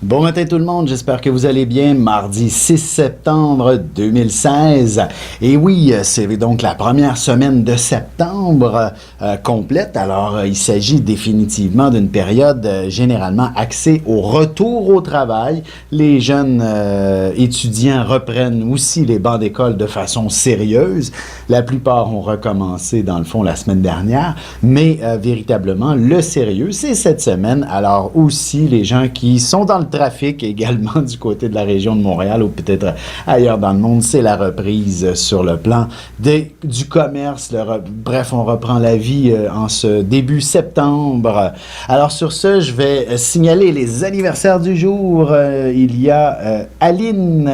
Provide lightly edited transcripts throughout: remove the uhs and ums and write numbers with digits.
Bon matin tout le monde, j'espère que vous allez bien. Mardi 6 septembre 2016. Et oui, c'est donc la première semaine de septembre complète. Alors, il s'agit définitivement d'une période généralement axée au retour au travail. Les jeunes étudiants reprennent aussi les bancs d'école de façon sérieuse. La plupart ont recommencé dans le fond la semaine dernière, mais véritablement le sérieux, c'est cette semaine. Alors aussi les gens qui sont dans le trafic également du côté de la région de Montréal ou peut-être ailleurs dans le monde, c'est la reprise sur le plan du commerce. Bref, on reprend la vie en ce début septembre. Alors sur ce, je vais signaler les anniversaires du jour. Il y a Aline,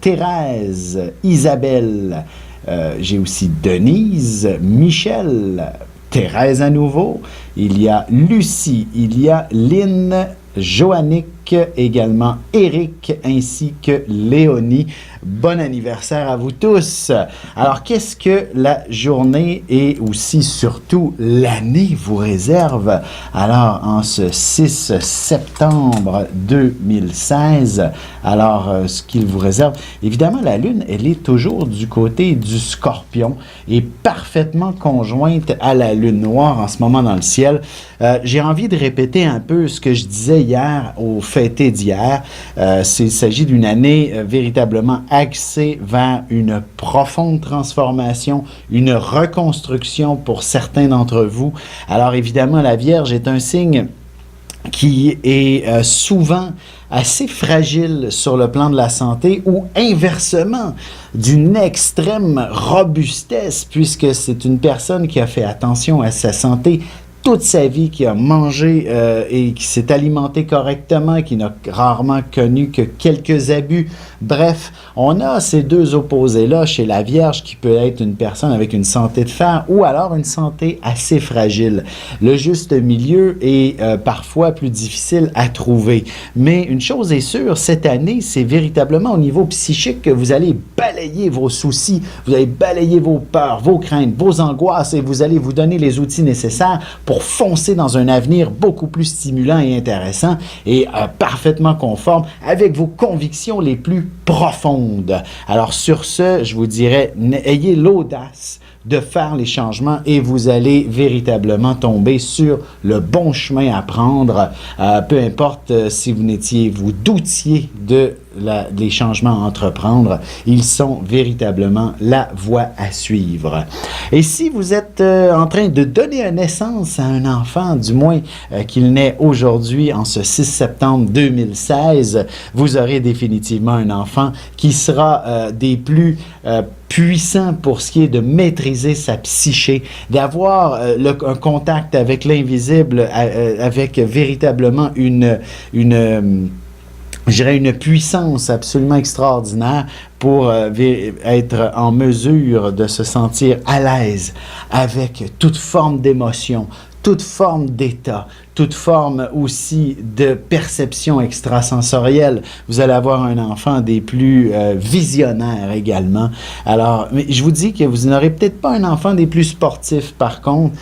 Thérèse, Isabelle, j'ai aussi Denise, Michel, Thérèse à nouveau, il y a Lucie, il y a Lynn, Joannick, également Éric, ainsi que Léonie. Bon anniversaire à vous tous! Alors, qu'est-ce que la journée et aussi, surtout, l'année vous réserve? Alors, en ce 6 septembre 2016, alors, ce qu'il vous réserve, évidemment, la Lune, elle est toujours du côté du Scorpion et parfaitement conjointe à la Lune noire en ce moment dans le ciel. J'ai envie de répéter un peu ce que je disais hier au fêté d'hier. Il s'agit d'une année véritablement axée vers une profonde transformation, une reconstruction pour certains d'entre vous. Alors évidemment, la Vierge est un signe qui est souvent assez fragile sur le plan de la santé ou inversement d'une extrême robustesse puisque c'est une personne qui a fait attention à sa santé toute sa vie, qui a mangé et qui s'est alimenté correctement, qui n'a rarement connu que quelques abus. Bref, on a ces deux opposés-là chez la Vierge qui peut être une personne avec une santé de fer ou alors une santé assez fragile. Le juste milieu est parfois plus difficile à trouver. Mais une chose est sûre, cette année, c'est véritablement au niveau psychique que vous allez balayer vos soucis, vous allez balayer vos peurs, vos craintes, vos angoisses et vous allez vous donner les outils nécessaires pour foncer dans un avenir beaucoup plus stimulant et intéressant et parfaitement conforme avec vos convictions les plus profondes. Alors sur ce, je vous dirais, ayez l'audace de faire les changements et vous allez véritablement tomber sur le bon chemin à prendre, peu importe si vous doutiez des changements à entreprendre, ils sont véritablement la voie à suivre. Et si vous êtes en train de donner naissance à un enfant, du moins qu'il naît aujourd'hui en ce 6 septembre 2016, vous aurez définitivement un enfant qui sera des plus puissant pour ce qui est de maîtriser sa psyché, d'avoir un contact avec l'invisible, avec véritablement je dirais une puissance absolument extraordinaire pour être en mesure de se sentir à l'aise avec toute forme d'émotion, toute forme d'état, toute forme aussi de perception extrasensorielle. Vous allez avoir un enfant des plus visionnaires également. Alors, mais je vous dis que vous n'aurez peut-être pas un enfant des plus sportifs, par contre,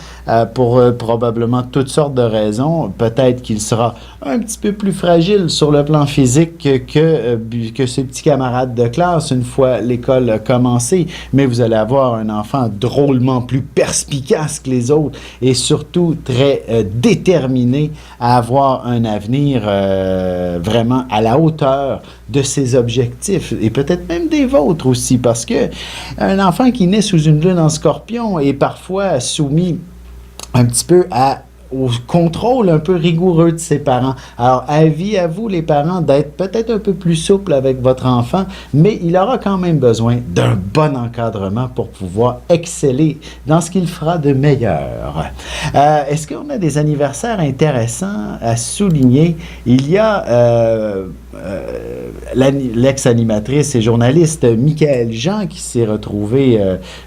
pour probablement toutes sortes de raisons. Peut-être qu'il sera un petit peu plus fragile sur le plan physique que ses petits camarades de classe une fois l'école a commencé. Mais vous allez avoir un enfant drôlement plus perspicace que les autres et surtout très déterminé à avoir un avenir vraiment à la hauteur de ses objectifs et peut-être même des vôtres aussi, parce que un enfant qui naît sous une lune en Scorpion est parfois soumis un petit peu au contrôle un peu rigoureux de ses parents. Alors, avis à vous, les parents, d'être peut-être un peu plus souple avec votre enfant, mais il aura quand même besoin d'un bon encadrement pour pouvoir exceller dans ce qu'il fera de meilleur. Est-ce qu'on a des anniversaires intéressants à souligner? Il y a l'ex-animatrice et journaliste Michaëlle Jean qui s'est retrouvée,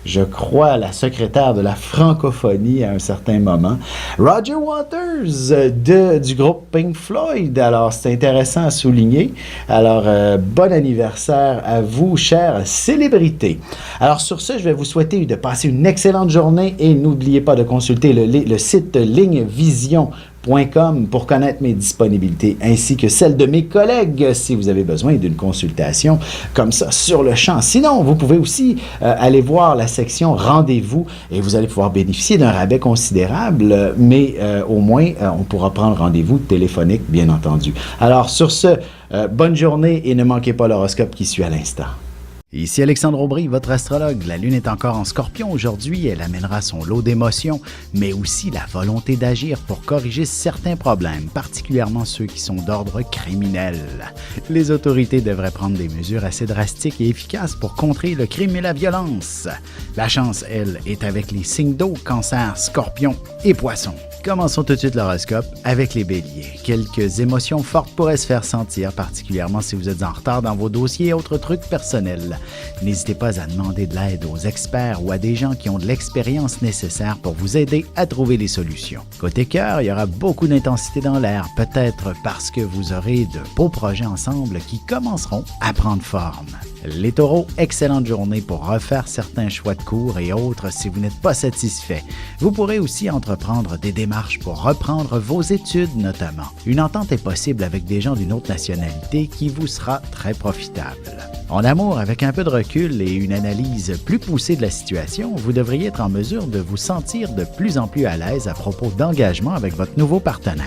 je crois, la secrétaire de la francophonie à un certain moment. Roger Waters du groupe Pink Floyd. Alors, c'est intéressant à souligner. Alors, bon anniversaire à vous, chères célébrités. Alors, sur ce, je vais vous souhaiter de passer une excellente journée et n'oubliez pas de consulter le site lignevision.com pour connaître mes disponibilités ainsi que celles de mes collègues si vous avez besoin d'une consultation comme ça sur le champ. Sinon, vous pouvez aussi aller voir la section rendez-vous et vous allez pouvoir bénéficier d'un rabais considérable, mais au moins on pourra prendre rendez-vous téléphonique, bien entendu. Alors sur ce, bonne journée et ne manquez pas l'horoscope qui suit à l'instant. Ici Alexandre Aubry, votre astrologue. La Lune est encore en Scorpion aujourd'hui. Elle amènera son lot d'émotions, mais aussi la volonté d'agir pour corriger certains problèmes, particulièrement ceux qui sont d'ordre criminel. Les autorités devraient prendre des mesures assez drastiques et efficaces pour contrer le crime et la violence. La chance, elle, est avec les signes d'eau, Cancer, Scorpion et Poisson. Commençons tout de suite l'horoscope avec les béliers. Quelques émotions fortes pourraient se faire sentir, particulièrement si vous êtes en retard dans vos dossiers et autres trucs personnels. N'hésitez pas à demander de l'aide aux experts ou à des gens qui ont de l'expérience nécessaire pour vous aider à trouver les solutions. Côté cœur, il y aura beaucoup d'intensité dans l'air, peut-être parce que vous aurez de beaux projets ensemble qui commenceront à prendre forme. Les taureaux, excellente journée pour refaire certains choix de cours et autres si vous n'êtes pas satisfait. Vous pourrez aussi entreprendre des démarches pour reprendre vos études notamment. Une entente est possible avec des gens d'une autre nationalité qui vous sera très profitable. En amour, avec un peu de recul et une analyse plus poussée de la situation, vous devriez être en mesure de vous sentir de plus en plus à l'aise à propos d'engagement avec votre nouveau partenaire.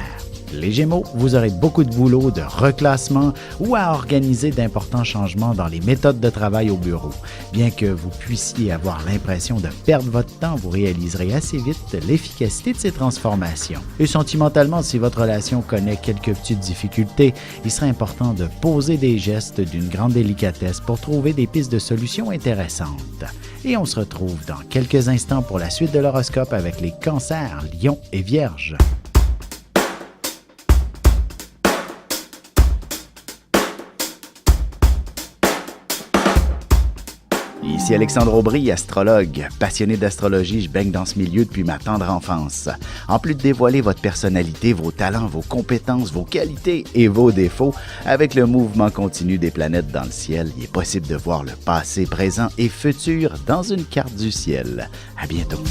Les Gémeaux, vous aurez beaucoup de boulot, de reclassement ou à organiser d'importants changements dans les méthodes de travail au bureau. Bien que vous puissiez avoir l'impression de perdre votre temps, vous réaliserez assez vite l'efficacité de ces transformations. Et sentimentalement, si votre relation connaît quelques petites difficultés, il serait important de poser des gestes d'une grande délicatesse pour trouver des pistes de solutions intéressantes. Et on se retrouve dans quelques instants pour la suite de l'horoscope avec les Cancers, Lions et Vierges. Ici Alexandre Aubry, astrologue. Passionné d'astrologie, je baigne dans ce milieu depuis ma tendre enfance. En plus de dévoiler votre personnalité, vos talents, vos compétences, vos qualités et vos défauts, avec le mouvement continu des planètes dans le ciel, il est possible de voir le passé, présent et futur dans une carte du ciel. À bientôt.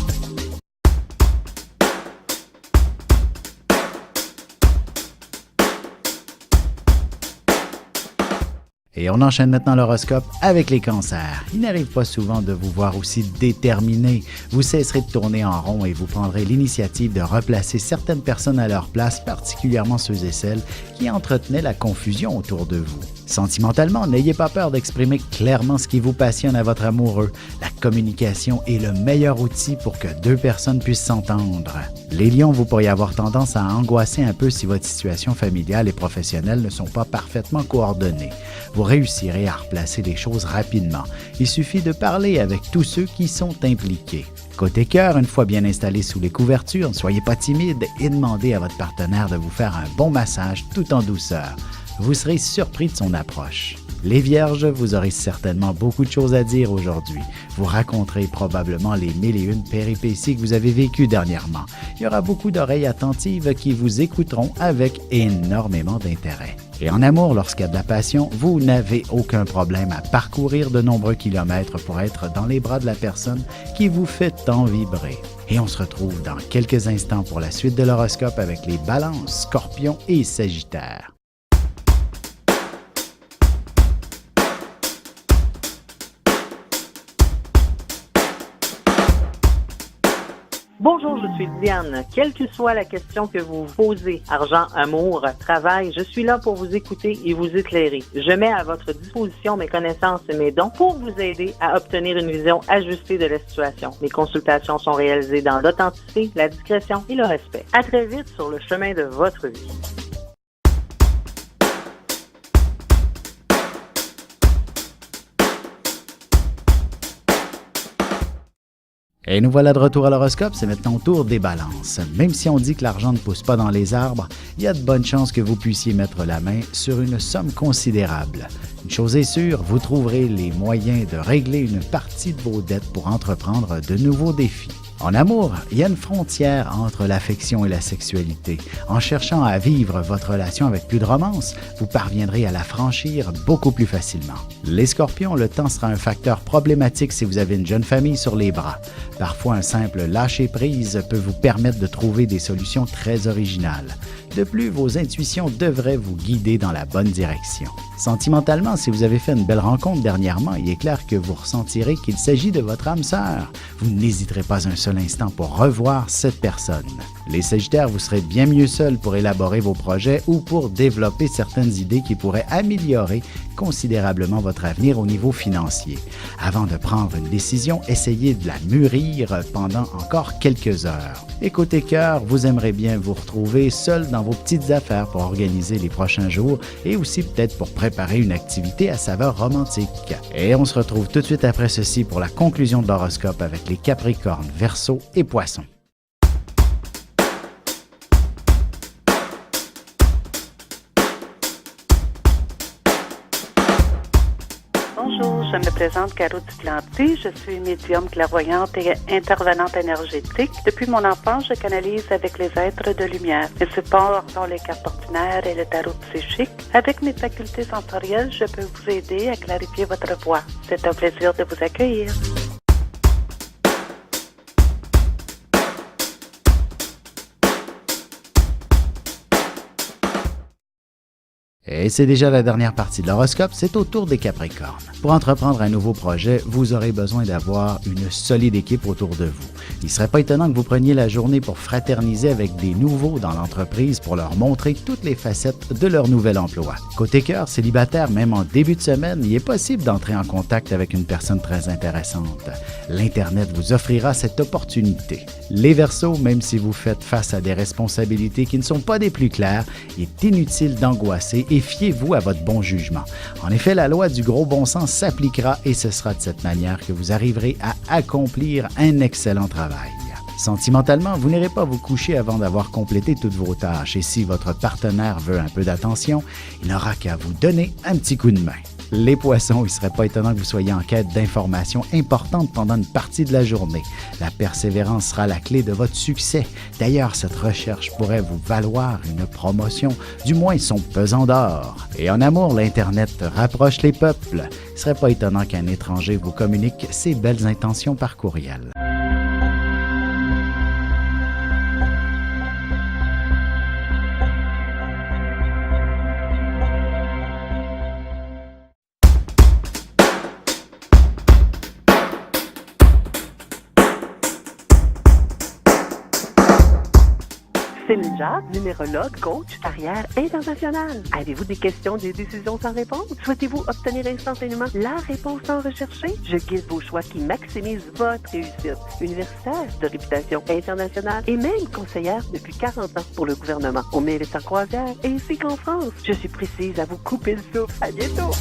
Et on enchaîne maintenant l'horoscope avec les cancers. Il n'arrive pas souvent de vous voir aussi déterminé. Vous cesserez de tourner en rond et vous prendrez l'initiative de replacer certaines personnes à leur place, particulièrement ceux et celles qui entretenaient la confusion autour de vous. Sentimentalement, n'ayez pas peur d'exprimer clairement ce qui vous passionne à votre amoureux. La communication est le meilleur outil pour que deux personnes puissent s'entendre. Les lions, vous pourriez avoir tendance à angoisser un peu si votre situation familiale et professionnelle ne sont pas parfaitement coordonnées. Vous réussirez à replacer les choses rapidement. Il suffit de parler avec tous ceux qui sont impliqués. Côté cœur, une fois bien installé sous les couvertures, ne soyez pas timide et demandez à votre partenaire de vous faire un bon massage tout en douceur. Vous serez surpris de son approche. Les Vierges, vous aurez certainement beaucoup de choses à dire aujourd'hui. Vous raconterez probablement les 1001 péripéties que vous avez vécues dernièrement. Il y aura beaucoup d'oreilles attentives qui vous écouteront avec énormément d'intérêt. Et en amour, lorsqu'il y a de la passion, vous n'avez aucun problème à parcourir de nombreux kilomètres pour être dans les bras de la personne qui vous fait tant vibrer. Et on se retrouve dans quelques instants pour la suite de l'horoscope avec les Balances, Scorpions et Sagittaires. Bonjour, je suis Diane. Quelle que soit la question que vous posez, argent, amour, travail, je suis là pour vous écouter et vous éclairer. Je mets à votre disposition mes connaissances et mes dons pour vous aider à obtenir une vision ajustée de la situation. Mes consultations sont réalisées dans l'authenticité, la discrétion et le respect. À très vite sur le chemin de votre vie. Et nous voilà de retour à l'horoscope, c'est maintenant au tour des balances. Même si on dit que l'argent ne pousse pas dans les arbres, il y a de bonnes chances que vous puissiez mettre la main sur une somme considérable. Une chose est sûre, vous trouverez les moyens de régler une partie de vos dettes pour entreprendre de nouveaux défis. En amour, il y a une frontière entre l'affection et la sexualité. En cherchant à vivre votre relation avec plus de romance, vous parviendrez à la franchir beaucoup plus facilement. Les scorpions, le temps sera un facteur problématique si vous avez une jeune famille sur les bras. Parfois, un simple lâcher-prise peut vous permettre de trouver des solutions très originales. De plus, vos intuitions devraient vous guider dans la bonne direction. Sentimentalement, si vous avez fait une belle rencontre dernièrement, il est clair que vous ressentirez qu'il s'agit de votre âme sœur. Vous n'hésiterez pas un seul instant pour revoir cette personne. Les Sagittaires, vous serez bien mieux seuls pour élaborer vos projets ou pour développer certaines idées qui pourraient améliorer considérablement votre avenir au niveau financier. Avant de prendre une décision, essayez de la mûrir pendant encore quelques heures. Et côté cœur, vous aimerez bien vous retrouver seul dans vos petites affaires pour organiser les prochains jours et aussi peut-être pour préparer une activité à saveur romantique. Et on se retrouve tout de suite après ceci pour la conclusion de l'horoscope avec les Capricornes, Verseaux et Poissons. Bonjour, je me présente Caro Duplanty. Je suis médium clairvoyante et intervenante énergétique. Depuis mon enfance, je canalise avec les êtres de lumière. Mes supports sont les cartes ordinaires et le tarot psychique. Avec mes facultés sensorielles, je peux vous aider à clarifier votre voix. C'est un plaisir de vous accueillir. Et c'est déjà la dernière partie de l'horoscope, c'est au tour des Capricornes. Pour entreprendre un nouveau projet, vous aurez besoin d'avoir une solide équipe autour de vous. Il ne serait pas étonnant que vous preniez la journée pour fraterniser avec des nouveaux dans l'entreprise pour leur montrer toutes les facettes de leur nouvel emploi. Côté cœur, célibataire, même en début de semaine, il est possible d'entrer en contact avec une personne très intéressante. L'Internet vous offrira cette opportunité. Les Verseaux, même si vous faites face à des responsabilités qui ne sont pas des plus claires, il est inutile d'angoisser et fiez-vous à votre bon jugement. En effet, la loi du gros bon sens s'appliquera et ce sera de cette manière que vous arriverez à accomplir un excellent travail. Sentimentalement, vous n'irez pas vous coucher avant d'avoir complété toutes vos tâches et si votre partenaire veut un peu d'attention, il n'aura qu'à vous donner un petit coup de main. Les Poissons, il ne serait pas étonnant que vous soyez en quête d'informations importantes pendant une partie de la journée. La persévérance sera la clé de votre succès. D'ailleurs, cette recherche pourrait vous valoir une promotion, du moins son pesant d'or. Et en amour, l'Internet rapproche les peuples. Il ne serait pas étonnant qu'un étranger vous communique ses belles intentions par courriel. Céline Jacques, numérologue, coach, carrière internationale. Avez-vous des questions, des décisions sans réponse? Souhaitez-vous obtenir instantanément la réponse sans rechercher? Je guide vos choix qui maximisent votre réussite. Universitaire de réputation internationale et même conseillère depuis 40 ans pour le gouvernement. On mérite en croisière ainsi qu'en France. Je suis précise à vous couper le souffle. À bientôt!